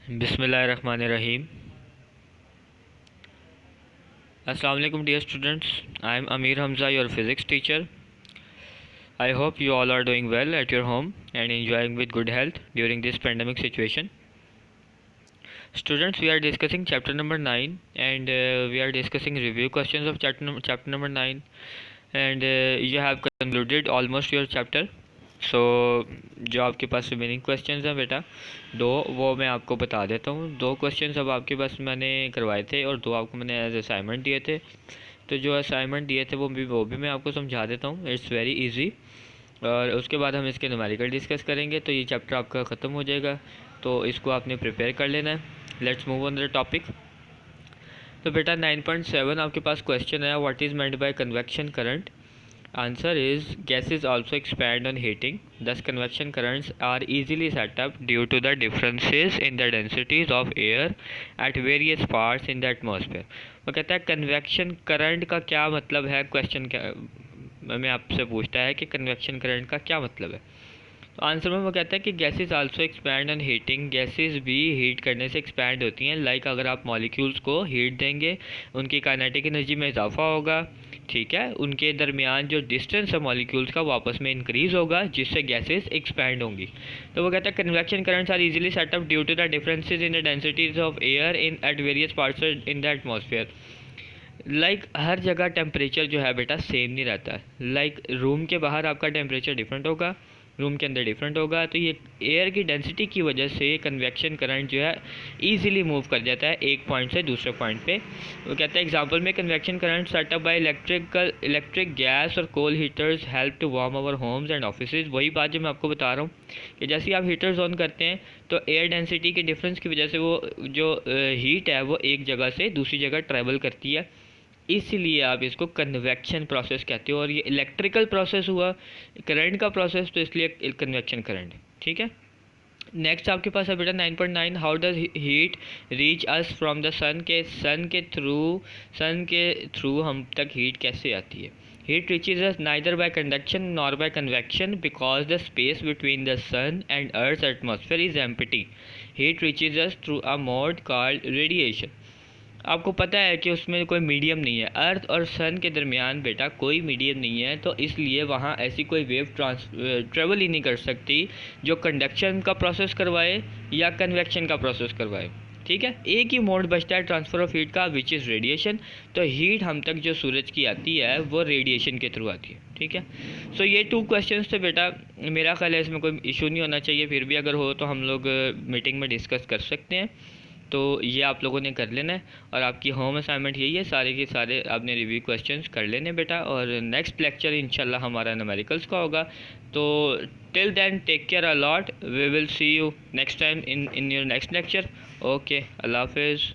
Bismillahirrahmanirrahim. Assalamu alaikum dear students. I am Amir Hamza, your physics teacher. I hope you all are doing well at your home and enjoying with good health during this pandemic situation. Students, we are discussing chapter number 9 and we are discussing review questions of chapter number 9 and you have concluded almost your chapter. सो जो आपके पास remaining questions हैं बेटा दो, वो मैं आपको बता देता हूँ। दो क्वेश्चंस अब आपके पास मैंने करवाए थे और दो आपको मैंने एज असाइनमेंट दिए थे। तो जो असाइनमेंट दिए थे वो भी मैं आपको समझा देता हूँ। It's very easy. और उसके बाद हम इसके न्यूमेरिकल डिस्कस करेंगे तो ये चैप्टर आपका ख़त्म हो जाएगा। तो इसको आपने प्रिपेयर कर लेना है। Let's move on the topic. तो बेटा 9.7 आपके पास क्वेश्चन है, what is meant by convection current. Answer is gases also expand on heating, thus convection currents are easily set up due to the differences in the densities of air at various parts in the atmosphere। वो कहता है convection current का क्या मतलब है, question क्या मैं आपसे पूछता है कि कन्वेक्शन करंट का क्या मतलब है। तो आंसर में वो कहता है कि gases also expand on heating, gases भी हीट करने से एक्सपैंड होती हैं। लाइक अगर आप मॉलिक्यूल्स को हीट देंगे उनकी काइनेटिक एनर्जी में इजाफा होगा, ठीक है, उनके दरमियान जो डिस्टेंस है मॉलिक्यूल्स का वापस में इंक्रीज़ होगा जिससे गैसेस एक्सपैंड होंगी। तो वो कहता है convection currents are easily set up due to the differences in the densities of air in at various parts in the atmosphere. Like हर जगह टेम्परेचर जो है बेटा सेम नहीं रहता है। लाइक रूम के बाहर आपका टेम्परेचर डिफरेंट होगा, रूम के अंदर डिफरेंट होगा। तो ये एयर की डेंसिटी की वजह से कन्वेक्शन करंट जो है इजीली मूव कर जाता है एक पॉइंट से दूसरे पॉइंट पे। वो कहता है एग्जांपल में convection current setup by electric gas और coal heaters help to warm our homes and offices. वही बात जो मैं आपको बता रहा हूँ कि जैसे ही आप हीटर्स ऑन करते हैं तो एयर डेंसिटी के डिफरेंस की वजह से वो जो हीट है वो एक जगह से दूसरी जगह ट्रैवल करती है, इसीलिए आप इसको कन्वेक्शन प्रोसेस कहते हो। और ये इलेक्ट्रिकल प्रोसेस हुआ, करंट का प्रोसेस, तो इसलिए कन्वेक्शन करंट, ठीक है। नेक्स्ट आपके पास है बेटा 9.9, how does heat reach us from the sun. के सन के थ्रू हम तक हीट कैसे आती है। Heat reaches us neither by conduction nor by convection because the space between the sun and earth atmosphere is empty. Heat reaches us through a mode called radiation. आपको पता है कि उसमें कोई मीडियम नहीं है, अर्थ और सन के दरमियान बेटा कोई मीडियम नहीं है, तो इसलिए वहाँ ऐसी कोई वेव ट्रेवल ही नहीं कर सकती जो कंडक्शन का प्रोसेस करवाए या कन्वेक्शन का प्रोसेस करवाए, ठीक है। एक ही मोड बचता है ट्रांसफ़र ऑफ हीट का, विच इज़ रेडिएशन। तो हीट हम तक जो सूरज की आती है वो रेडिएशन के थ्रू आती है, ठीक है। सो ये 2 क्वेश्चंस थे बेटा। मेरा ख्याल है इसमें कोई इशू नहीं होना चाहिए, फिर भी अगर हो तो हम लोग मीटिंग में डिस्कस कर सकते हैं। तो ये आप लोगों ने कर लेना है और आपकी होम असाइनमेंट यही है, सारे के सारे आपने रिव्यू क्वेश्चंस कर लेने बेटा। और नेक्स्ट लेक्चर इंशाल्लाह हमारा न्यूमेरिकल्स का होगा। तो till then take care a lot, we will see you next time in your next lecture. Okay, अल्लाह हाफिज़।